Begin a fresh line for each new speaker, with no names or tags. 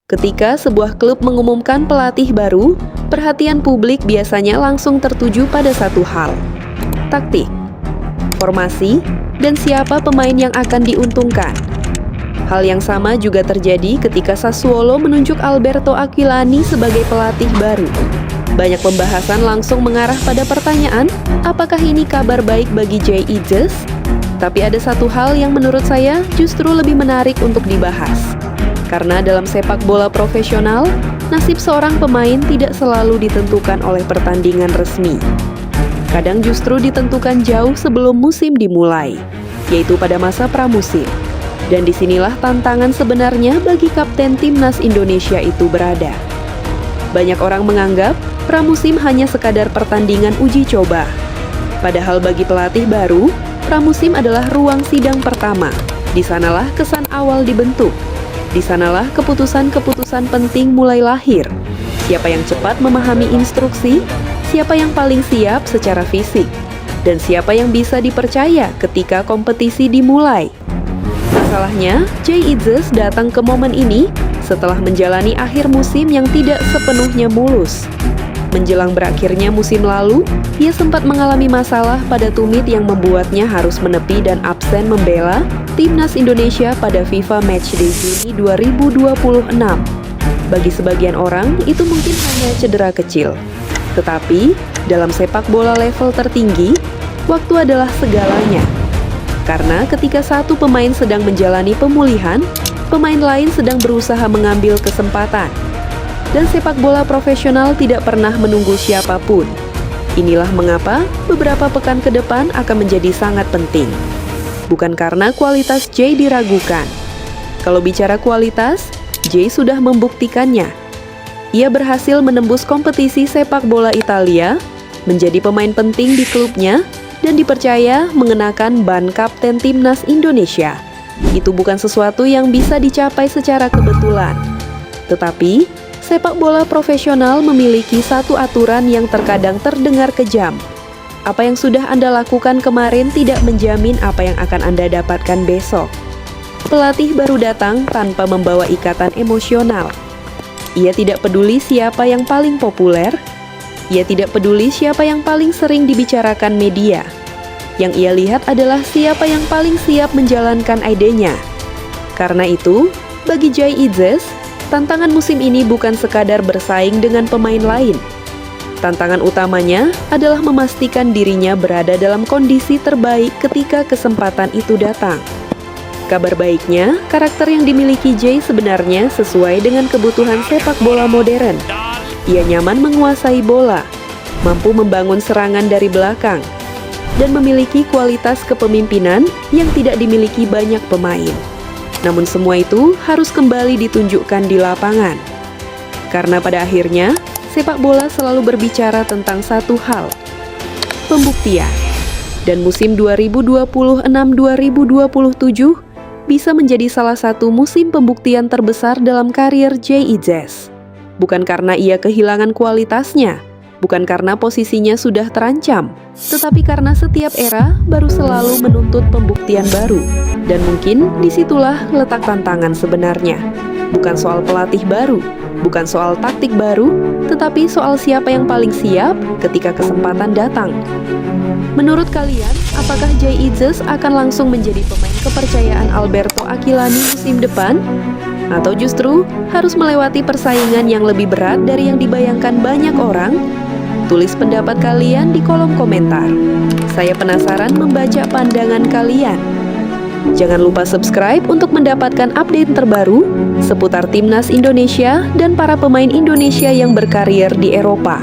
Ketika sebuah klub mengumumkan pelatih baru, perhatian publik biasanya langsung tertuju pada satu hal: taktik, formasi, dan siapa pemain yang akan diuntungkan. Hal yang sama juga terjadi ketika Sassuolo menunjuk Alberto Aquilani sebagai pelatih baru. Banyak pembahasan langsung mengarah pada pertanyaan, apakah ini kabar baik bagi Jay Itzes? Tapi ada satu hal yang menurut saya justru lebih menarik untuk dibahas. Karena dalam sepak bola profesional, nasib seorang pemain tidak selalu ditentukan oleh pertandingan resmi. Kadang justru ditentukan jauh sebelum musim dimulai, yaitu pada masa pramusim. Dan disinilah tantangan sebenarnya bagi kapten timnas Indonesia itu berada. Banyak orang menganggap pramusim hanya sekadar pertandingan uji coba. Padahal bagi pelatih baru, pramusim adalah ruang sidang pertama. Di sanalah kesan awal dibentuk. Di sanalah keputusan-keputusan penting mulai lahir. Siapa yang cepat memahami instruksi, siapa yang paling siap secara fisik, dan siapa yang bisa dipercaya ketika kompetisi dimulai. Masalahnya, Jay Itzes datang ke momen ini setelah menjalani akhir musim yang tidak sepenuhnya mulus. Menjelang berakhirnya musim lalu, ia sempat mengalami masalah pada tumit yang membuatnya harus menepi dan absen membela timnas Indonesia pada FIFA Matchday Juni 2026. Bagi sebagian orang, itu mungkin hanya cedera kecil. Tetapi, dalam sepak bola level tertinggi, waktu adalah segalanya. Karena ketika satu pemain sedang menjalani pemulihan, pemain lain sedang berusaha mengambil kesempatan. Dan sepak bola profesional tidak pernah menunggu siapapun. Inilah mengapa beberapa pekan ke depan akan menjadi sangat penting. Bukan karena kualitas Jay diragukan. Kalau bicara kualitas, Jay sudah membuktikannya. Ia berhasil menembus kompetisi sepak bola Italia, menjadi pemain penting di klubnya, dan dipercaya mengenakan ban kapten timnas Indonesia. Itu bukan sesuatu yang bisa dicapai secara kebetulan. Tetapi, sepak bola profesional memiliki satu aturan yang terkadang terdengar kejam. Apa yang sudah Anda lakukan kemarin tidak menjamin apa yang akan Anda dapatkan besok. Pelatih baru datang tanpa membawa ikatan emosional. Ia tidak peduli siapa yang paling populer. Ia tidak peduli siapa yang paling sering dibicarakan media. Yang ia lihat adalah siapa yang paling siap menjalankan idenya. Karena itu, bagi Jay Itzes, tantangan musim ini bukan sekadar bersaing dengan pemain lain. Tantangan utamanya adalah memastikan dirinya berada dalam kondisi terbaik ketika kesempatan itu datang. Kabar baiknya, karakter yang dimiliki Jay sebenarnya sesuai dengan kebutuhan sepak bola modern. Ia nyaman menguasai bola, mampu membangun serangan dari belakang, dan memiliki kualitas kepemimpinan yang tidak dimiliki banyak pemain. Namun semua itu harus kembali ditunjukkan di lapangan. Karena pada akhirnya, sepak bola selalu berbicara tentang satu hal: pembuktian. Dan musim 2026-2027 bisa menjadi salah satu musim pembuktian terbesar dalam karier Jay Itzes. Bukan karena ia kehilangan kualitasnya, bukan karena posisinya sudah terancam, tetapi karena setiap era baru selalu menuntut pembuktian baru. Dan mungkin disitulah letak tantangan sebenarnya. Bukan soal pelatih baru, bukan soal taktik baru, tetapi soal siapa yang paling siap ketika kesempatan datang. Menurut kalian, apakah Jay Itzes akan langsung menjadi pemain kepercayaan Alberto Aquilani musim depan? Atau justru harus melewati persaingan yang lebih berat dari yang dibayangkan banyak orang? Tulis pendapat kalian di kolom komentar. Saya penasaran membaca pandangan kalian. Jangan lupa subscribe untuk mendapatkan update terbaru seputar timnas Indonesia dan para pemain Indonesia yang berkarir di Eropa.